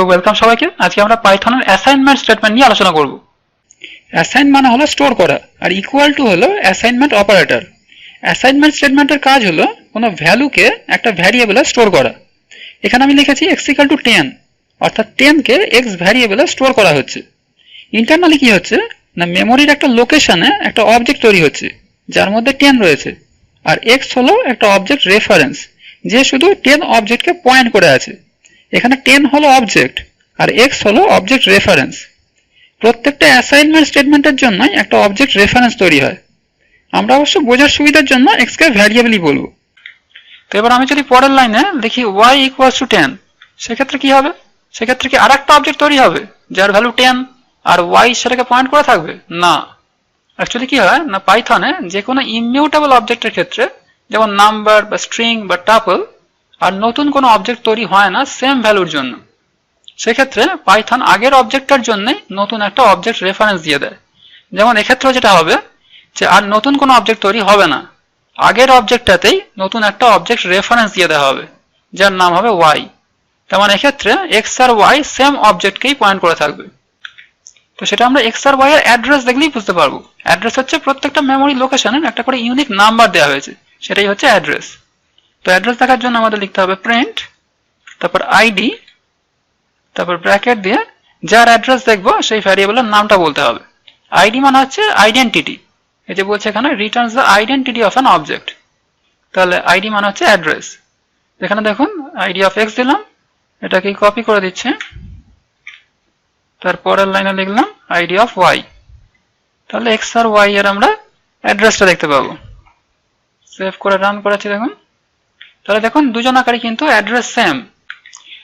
Welcome সবাইকে। আজকে আমরা পাইথনের অ্যাসাইনমেন্ট স্টেটমেন্ট নিয়ে আলোচনা করব। অ্যাসাইন মানে হলো স্টোর করা, আর ইকুয়াল টু হলো অ্যাসাইনমেন্ট অপারেটর। অ্যাসাইনমেন্ট স্টেটমেন্টের কাজ হলো কোনো ভ্যালুকে একটা ভ্যারিয়েবলে স্টোর করা। এখানে আমি লিখেছি x ইকুয়াল টু 10, অর্থাৎ 10 কে x ভ্যারিয়েবলে স্টোর করা হচ্ছে। ইন্টারনালি কি হচ্ছে না, মেমোরির একটা লোকেশনে একটা অবজেক্ট তৈরি হচ্ছে যার মধ্যে 10 রয়েছে, আর x হলো একটা অবজেক্ট রেফারেন্স যে শুধু 10 অবজেক্টকে পয়েন্ট করে আছে। এখানে 10 হলো অবজেক্ট আর x হলো অবজেক্ট রেফারেন্স। প্রত্যেকটা অ্যাসাইনমেন্ট স্টেটমেন্টের জন্যই একটা অবজেক্ট রেফারেন্স তৈরি হয়। আমরা অবশ্য বোঝার সুবিধার জন্য x কে ভ্যারিয়েবলই বলবো। তো এবার আমি যদি পরের লাইনে দেখি y ইকুয়ালস টু 10, সেক্ষেত্রে কি হবে? সেক্ষেত্রে কি আরেকটা অবজেক্ট তৈরি হবে যার ভ্যালু 10 আর y সেটাকে পয়েন্ট করে থাকবে? না, অ্যাকচুয়ালি কি হয় না, পাইথনে যে কোনো ইমিউটেবল অবজেক্টের ক্ষেত্রে, যেমন নাম্বার বা স্ট্রিং বা টাপল, আর নতুন কোনো অবজেক্ট তৈরি হয় না সেম ভ্যালুর জন্য। সেক্ষেত্রে পাইথন আগের অবজেক্টটার জন্যই নতুন একটা অবজেক্ট রেফারেন্স দিয়ে দেয়। যেমন এক্ষেত্রেও যেটা হবে যে আর নতুন কোনো অবজেক্ট তৈরি হবে না, আগের অবজেক্টটাতেই নতুন একটা অবজেক্ট রেফারেন্স দিয়ে দেওয়া হবে যার নাম হবে y। তার মানে এক্ষেত্রে x আর y সেম অবজেক্টকেই পয়েন্ট করে থাকবে। তো সেটা আমরা x আর y এর অ্যাড্রেস দেখলেই বুঝতে পারবো। অ্যাড্রেস হচ্ছে প্রত্যেকটা মেমোরি লোকেশনের একটা করে ইউনিক নাম্বার দেওয়া হয়েছে, সেটাই হচ্ছে অ্যাড্রেস। তো অ্যাড্রেস দেখার জন্য আমাদের লিখতে হবে প্রিন্ট, তারপর আইডি, তারপর ব্র্যাকেট দিয়ে যার অ্যাড্রেস দেখবো সেই ভ্যারিয়েবলের নামটা বলতে হবে। আইডি মানে হচ্ছে আইডেন্টিটি, এই যে বলছে এখানে Returns the identity of an object, তাহলে আইডি মানে হচ্ছে অ্যাড্রেস। এখানে দেখুন আইডি অফ এক্স দিলাম, এটাকে কপি করে দিচ্ছে, তারপরের লাইনে লিখলাম আইডি অফ ওয়াই, তাহলে এক্স আর ওয়াই এর আমরা অ্যাড্রেসটা দেখতে পাবো। সেভ করে রান করাচ্ছি দেখুন, তাহলে দেখুন দুজন আকারই কিন্তু অ্যাড্রেস সেম।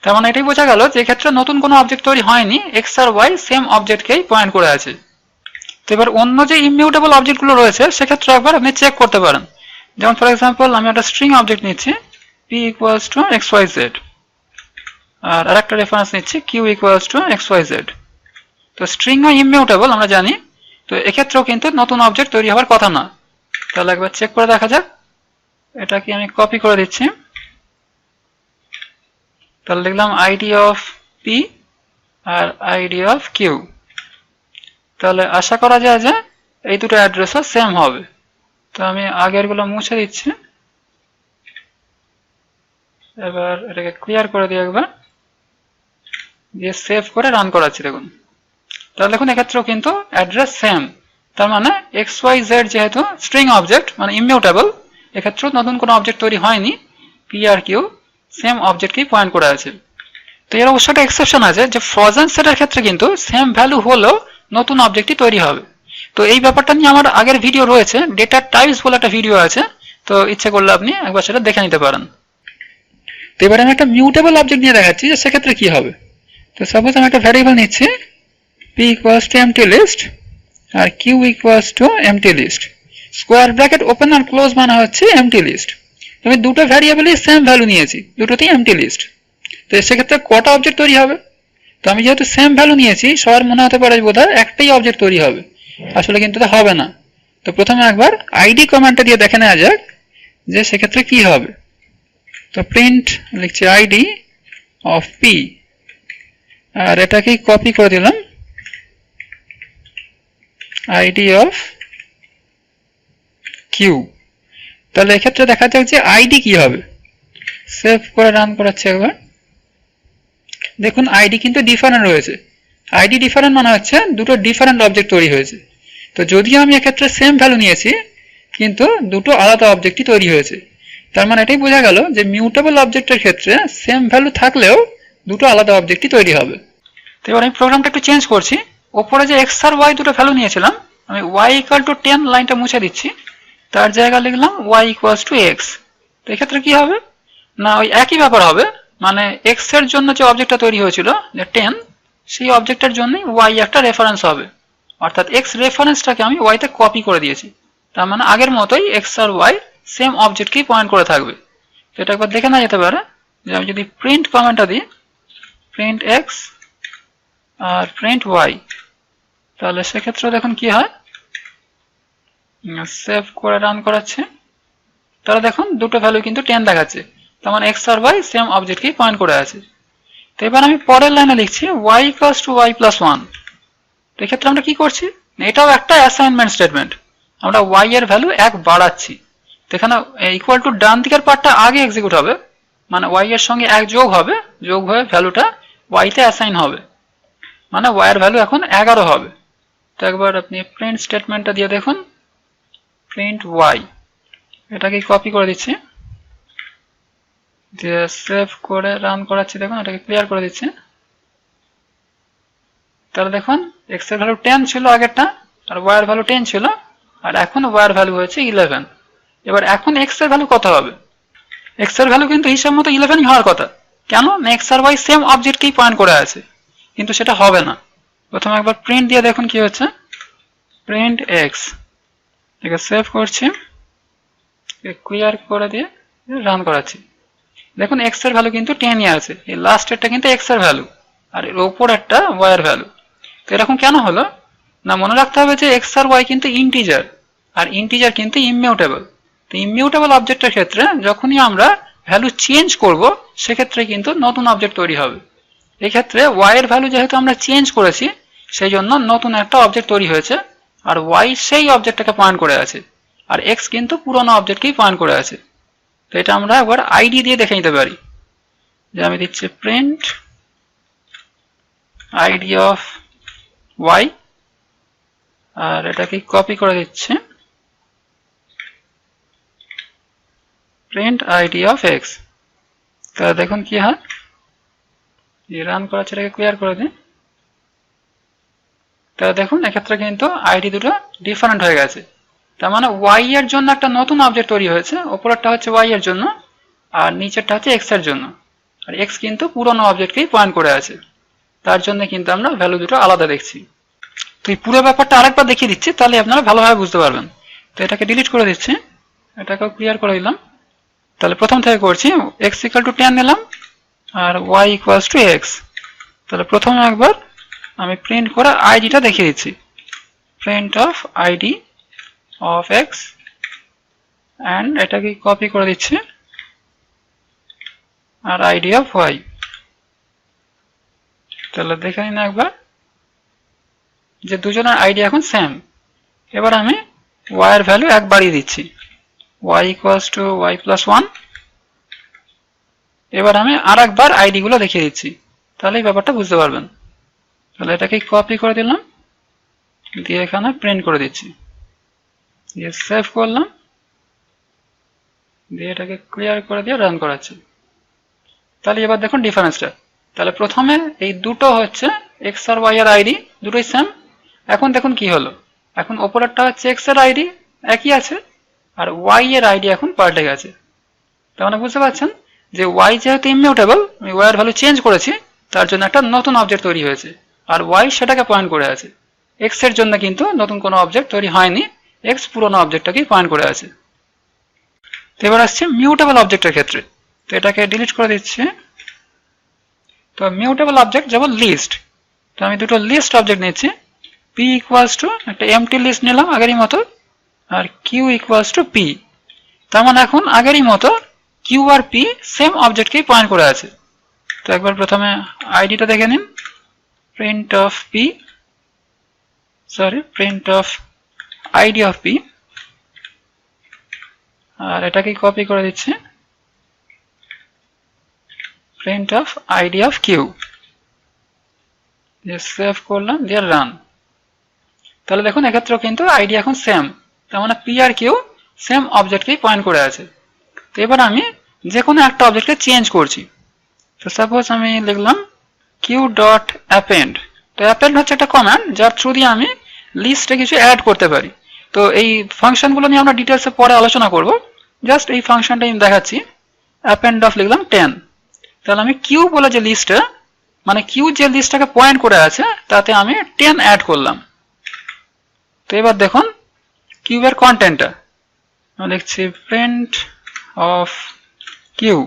তার মানে এটাই বোঝা গেল যে এক্ষেত্রে নতুন কোনো অবজেক্ট তৈরি হয়নি, এক্স আর ওয়াই সেম অবজেক্টকেই পয়েন্ট করে আছে। তো এবার অন্য যে ইমিউটেবল অবজেক্টগুলো রয়েছে সেক্ষেত্রে একবার আপনি চেক করতে পারেন। যেমন ফর এক্সাম্পল আমি একটা স্ট্রিং অবজেক্ট নিচ্ছি p ইকুয়ালস টু xyz, আর আরেকটা রেফারেন্স নিচ্ছি q ইকুয়ালস টু xyz। তো স্ট্রিংও ইমিউটেবল আমরা জানি, তো এক্ষেত্রেও কিন্তু নতুন অবজেক্ট তৈরি হওয়ার কথা না। তাহলে একবার চেক করে দেখা যাক, এটা কি আমি কপি করে দিচ্ছি, তাহলে লিখলাম আইডি অফ p আর আইডি অফ q। তাহলে আশা করা যায় যে এই দুটো অ্যাড্রেসও সেম হবে। তো আমি আগেরগুলো মুছে দিচ্ছি, এবার এটাকে ক্লিয়ার করে দিই একবার, দিয়ে সেভ করে রান করাচ্ছি দেখুন। তাহলে দেখুন এক্ষেত্রেও কিন্তু অ্যাড্রেস সেম। তার মানে xyz যেহেতু স্ট্রিং অবজেক্ট মানে ইমিউটেবল, এক্ষেত্রেও নতুন কোনো অবজেক্ট তৈরি হয়নি, p আর q সেম অবজেক্টকেই পয়েন্ট করা আছে। তো এর অবশ্য একটা এক্সেপশন আছে যে ফ্রোজেন সেটের ক্ষেত্রে কিন্তু সেম ভ্যালু হলেও নতুন অবজেক্টই তৈরি হবে। তো এই ব্যাপারটা নিয়ে আমার আগের ভিডিও রয়েছে, ডেটা টাইপস বলে একটা ভিডিও আছে, তো ইচ্ছে করলে আপনি একবার সেটা দেখে নিতে পারেন। তো এবারে আমি একটা মিউটেবল অবজেক্ট নিয়ে দেখাচ্ছি যে সেক্ষেত্রে কি হবে। তো সাপোজ আমি একটা ভ্যারিয়েবল নিচ্ছি p equals to empty list আর q equals to empty list, square bracket open আর ক্লোজ মানে হচ্ছে এমটি লিস্ট। আমি দুটো ভ্যারিয়েবলই সেম ভ্যালু নিয়েছি, দুটোতেই এমটি লিস্ট। তো সেক্ষেত্রে কটা অবজেক্ট তৈরি হবে? তো আমি যেহেতু সেম ভ্যালু নিয়েছি, সবার মনে হতে পারে বোধহয় একটাই অবজেক্ট তৈরি হবে, আসলে কিন্তু তা হবে না। তো প্রথমে একবার আইডি কমান্ডটা দিয়ে দেখে নেওয়া যাক যে সেক্ষেত্রে কি হবে। তো প্রিন্ট লিখছি আইডি অফ p, আর এটাকেই কপি করে দিলাম আইডি অফ q। তাহলে এক্ষেত্রে দেখা যাক যে আইডি কি হবে। সেভ করে রান করাচ্ছি একবার, দেখুন আইডি কিন্তু ডিফারেন্ট রয়েছে। আইডি ডিফারেন্ট মানে হচ্ছে দুটো ডিফারেন্ট অবজেক্ট তৈরি হয়েছে। তো যদিও আমি এক্ষেত্রে সেম ভ্যালু নিয়েছি, কিন্তু দুটো আলাদা অবজেক্টই তৈরি হয়েছে। তার মানে এটাই বোঝা গেল যে মিউটেবল অবজেক্টের ক্ষেত্রে সেম ভ্যালু থাকলেও দুটো আলাদা অবজেক্টই তৈরি হবে। তো এবার আমি প্রোগ্রামটা একটু চেঞ্জ করছি, ওপরে যে এক্স আর ওয়াই দুটো ভ্যালু নিয়েছিলাম, আমি y ইকুয়াল টু 10 লাইনটা মুছে দিচ্ছি, তার জায়গায় লিখলাম y ইকুয়ালস টু x। তো এক্ষেত্রে কি হবে না, ওই একই ব্যাপার হবে, মানে x এর জন্য যে অবজেক্টটা তৈরি হয়েছিল যে 10, সেই অবজেক্টের জন্যই y একটা রেফারেন্স হবে, অর্থাৎ x রেফারেন্সটাকে আমি y তে কপি করে দিয়েছি। তার মানে আগের মতোই x আর y সেম অবজেক্টকেই পয়েন্ট করে থাকবে। তো এটা একবার দেখে নেওয়া যেতে পারে যে আমি যদি প্রিন্ট কমেন্টটা দিই প্রিন্ট x আর প্রিন্ট y, তাহলে সেক্ষেত্রে দেখুন কি হয়। সেভ করে রান করাচ্ছে, তাহলে দেখুন দুটো ভ্যালু কিন্তু 10 দেখাচ্ছে, তার মানে x আর y সেম অবজেক্টকেই পয়েন্ট করে আছে। তো এবার আমি পরের লাইনে লিখছি y equals to y plus 1। তো এক্ষেত্রে আমরা কি করছি, এটাও একটা অ্যাসাইনমেন্ট স্টেটমেন্ট, আমরা y এর ভ্যালু 1 বাড়াচ্ছি। তো এখানে ইকুয়াল টু ডান দিকের পার্টটা আগে এক্সিকিউট হবে, মানে y এর সঙ্গে 1 যোগ হবে, যোগ হয়ে ভ্যালুটা y তে অ্যাসাইন হবে, মানে y এর ভ্যালু এখন 11 হবে। তো একবার আপনি প্রিন্ট স্টেটমেন্টটা দিয়ে দেখুন, প্রিন্ট y, এটাকে কপি করে দিচ্ছি, দিয়ে সেভ করে রান করাচ্ছি। দেখুন এটাকে ক্লিয়ার করে দিচ্ছি। তাহলে দেখুন x এর ভ্যালু 10 ছিল আগেরটা, আর y এর ভ্যালু 10 ছিল, আর এখন y এর ভ্যালু হয়েছে 11। এবার এখন x এর ভ্যালু কত হবে, x এর ভ্যালু কিন্তু হিসাব মতো 11ই হওয়ার কথা। কেন না, x আর y সেম অবজেক্টকেই পয়েন্ট করে আছে, কিন্তু সেটা হবে না। প্রথমে একবার প্রিন্ট দিয়ে দেখুন কি হচ্ছে, প্রিন্ট x, এটাকে সেভ করছি, ক্লিয়ার করে দিয়ে রান করাচ্ছি। দেখুন x এর ভ্যালু কিন্তু 10ই আছে, এই লাস্টেরটা কিন্তু x এর ভ্যালু, আর এর উপরেরটা y এর ভ্যালু। তো এরকম কেন হলো না, মনে রাখতে হবে যে x আর y কিন্তু ইন্টিজার, আর ইন্টিজার কিন্তু ইমিউটেবল। তো ইমিউটেবল অবজেক্টের ক্ষেত্রে যখনই আমরা ভ্যালু চেঞ্জ করব, সেক্ষেত্রে কিন্তু নতুন অবজেক্ট তৈরি হবে। এক্ষেত্রে y এর ভ্যালু যেহেতু আমরা চেঞ্জ করেছি, সেই জন্য নতুন একটা অবজেক্ট তৈরি হয়েছে, আর y সেই অবজেক্টটাকে পয়েন্ট করে আছে, আর x কিন্তু পুরোনো অবজেক্টকেই পয়েন্ট করে আছে। তো এটা আমরা একবার আইডি দিয়ে দেখে নিতে পারি, যে আমি দিচ্ছি প্রিন্ট আইডি অফ y, আর এটাকে কপি করে দিচ্ছি, প্রিন্ট আইডি অফ x। তাহলে দেখুন কি হয়, রান করাচ্ছে, এটাকে ক্লিয়ার করে দিই। তাহলে দেখুন এক্ষেত্রে কিন্তু আইডি দুটো ডিফারেন্ট হয়ে গেছে, তার মানে y এর জন্য একটা নতুন অবজেক্ট তৈরি হয়েছে, উপরেরটা হচ্ছে y এর জন্য, আর নিচেরটা হচ্ছে x এর জন্য, আর x কিন্তু পুরোনো অবজেক্টকেই পয়েন্ট করে আছে, তার জন্য কিন্তু আমরা ভ্যালু দুটো আলাদা দেখছি। তো এই পুরো ব্যাপারটা আরেকবার দেখিয়ে দিচ্ছি, তাহলে আপনারা ভালোভাবে বুঝতে পারবেন। তো এটাকে ডিলিট করে দিচ্ছি, এটাকেও ক্লিয়ার করে দিলাম। তাহলে প্রথম থেকে করছি, x ইকুয়াল টু 10 নিলাম, আর y ইকুয়ালস টু x। তাহলে প্রথমে একবার আমি প্রিন্ট করে আইডিটা দেখিয়ে দিচ্ছি, print of ID of x, and এটাকে কপি করে দিচ্ছি, আর আইডি অফ y। তাহলে দেখে নিন একবার যে দুজনের আইডি এখন সেম। এবার আমি y এর ভ্যালু 1 বাড়িয়ে দিচ্ছি, y equals to y plus 1। এবার আমি আর একবার আইডি গুলো দেখিয়ে দিচ্ছি, তাহলে এই ব্যাপারটা বুঝতে পারবেন। তাহলে এটাকে কপি করে দিলাম, দিয়ে এখানে প্রিন্ট করে দিচ্ছি, দিয়ে সেভ করলাম, দিয়ে এটাকে ক্লিয়ার করে দিয়ে রান করাচ্ছি। তাহলে এবার দেখুন ডিফারেন্সটা। তাহলে প্রথমে এই দুটো হচ্ছে x আর y এর আইডি দুটোই সেম। এখন দেখুন কি হলো, এখন ওপরেরটা হচ্ছে x এর আইডি একই আছে, আর y এর আইডি এখন পাল্টে গেছে। তার মানে বুঝতে পারছেন যে y যেহেতু ইমিউটেবল, আমি y এর ভ্যালু চেঞ্জ করেছি, তার জন্য একটা নতুন অবজেক্ট তৈরি হয়েছে, আর y সেটাকে পয়েন্ট করে আছে। x এর জন্য কিন্তু নতুন কোনো অবজেক্ট তৈরি হয়নি, x পুরোনো অবজেক্টটাকেই পয়েন্ট করে আছে। তো এবার আসছে মিউটেবল অবজেক্টের ক্ষেত্রে। তো এটাকে ডিলিট করে দিচ্ছি। তো মিউটেবল অবজেক্ট যেমন লিস্ট, তো আমি দুটো লিস্ট অবজেক্ট নিচ্ছি, p ইকুয়ালস টু একটা এমটি লিস্ট নিলাম আগেরই মতো, আর q ইকুয়ালস টু p। তার মানে এখন আগেরই মতো q আর p সেম অবজেক্টকেই পয়েন্ট করে আছে। তো একবার প্রথমে আইডিটা দেখে নিন, print of p, sorry print of ID of p, আর এটাকে কপি করে দিচ্ছি, print of ID of q, দিয়ে সেভ করলাম, দিয়ে রান। তাহলে দেখুন এক্ষেত্রেও কিন্তু আইডি এখন সেম, তার মানে p আর q সেম অবজেক্টকেই পয়েন্ট করে আছে। তো এবার আমি যে কোনো একটা অবজেক্টকে চেঞ্জ করছি। তো সাপোজ আমি লিখলাম q ডট অ্যাপেন্ড। তো অ্যাপেন্ড হচ্ছে একটা কমান্ড, যার থ্রু দিয়ে আমি লিস্টে কিছু অ্যাড করতে পারি। তো এই ফাংশনগুলো নিয়ে আমরা ডিটেলসে পরে আলোচনা করব, জাস্ট এই ফাংশনটা আমি দেখাচ্ছি। অ্যাপেন্ড অফ লিখলাম 10। তাহলে আমি q বলে যে লিস্টে, মানে q যে লিস্টটাকে পয়েন্ট করে আছে, তাতে আমি 10 অ্যাড করলাম। তো এবার দেখুন কিউ এর কন্টেন্টটা আমি লিখছি প্রিন্ট অফ কিউ,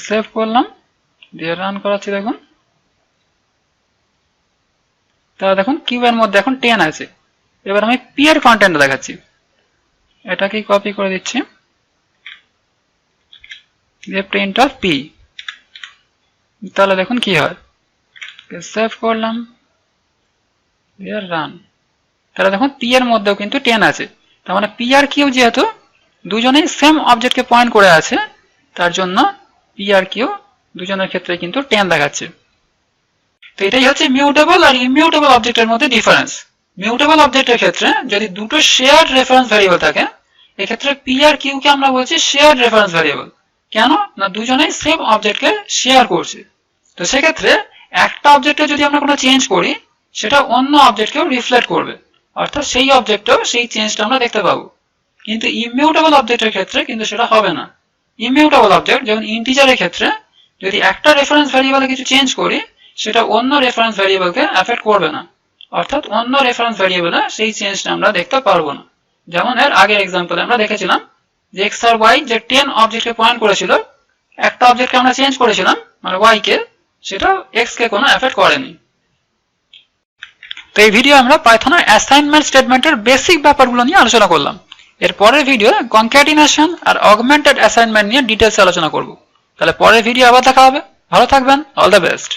সেভ করলাম, দিয়ে রান করাচ্ছি। দেখুন তাহলে দেখুন কিউ এর মধ্যে এখন 10 আছে। এবার আমি p এর কন্টেন্টটা দেখাচ্ছি, এটাকে কপি করে দিচ্ছি, দিয়ে প্রিন্ট অফ p। তাহলে দেখুন কি হয়, সেভ করলাম, রান। তাহলে দেখুন পি এর মধ্যেও কিন্তু 10 আছে, তার মানে পি আর কিউ যেহেতু দুজনেই সেম অবজেক্টকে পয়েন্ট করে আছে, তার জন্য পি আর কিউ দুজনের ক্ষেত্রে কিন্তু 10 দেখাচ্ছে। তো এটাই হচ্ছে মিউটেবল আর ইমিউটেবল অবজেক্টের মধ্যে ডিফারেন্স। মিউটেবল অবজেক্টের ক্ষেত্রে যদি দুটো শেয়ার্ড রেফারেন্স ভ্যারিয়েবল থাকে, এক্ষেত্রে পি আর কিউ কে আমরা বলছি শেয়ার্ড রেফারেন্স ভ্যারিয়েবল। কেন না দুজনেই সেম অবজেক্টকে শেয়ার করছে। তো সেক্ষেত্রে একটা অবজেক্টে যদি আমরা কোনো চেঞ্জ করি, সেটা অন্য অবজেক্টকেও রিফ্লেক্ট করবে, অর্থাৎ সেই অবজেক্টেও সেই চেঞ্জটা আমরা দেখতে পাবো। কিন্তু ইমিউটেবল অবজেক্টের ক্ষেত্রে কিন্তু সেটা হবে না। ইমিউটেবল অবজেক্ট যেমন ইন্টিজারের ক্ষেত্রে যদি একটা রেফারেন্স ভ্যারিয়েবলে কিছু চেঞ্জ করি, সেটা অন্য রেফারেন্স ভ্যারিয়েবলকে এফেক্ট করবে না, অর্থাৎ অন্য রেফারেন্স ভ্যারিয়েবলে সেই চেঞ্জটা আমরা দেখতে পারবো না। যেমন এর আগের এক্সাম্পলে আমরা দেখেছিলাম যে এক্স আর ওয়াই যে 10 অবজেক্টকে পয়েন্ট করেছিল, একটা অবজেক্টকে আমরা চেঞ্জ করেছিলাম মানে ওয়াই কে, সেটা এক্স কে কোনো এফেক্ট করেনি। তো এই ভিডিও আমরা পাইথনের অ্যাসাইনমেন্ট স্টেটমেন্টের বেসিক ব্যাপারগুলো নিয়ে আলোচনা করলাম। এর পরের ভিডিও কনক্যাটিনেশন আর অগমেন্টেড অ্যাসাইনমেন্ট নিয়ে ডিটেলসে আলোচনা করব। তাহলে পরের ভিডিও আবার দেখা হবে। ভালো থাকবেন, অল দ্য বেস্ট।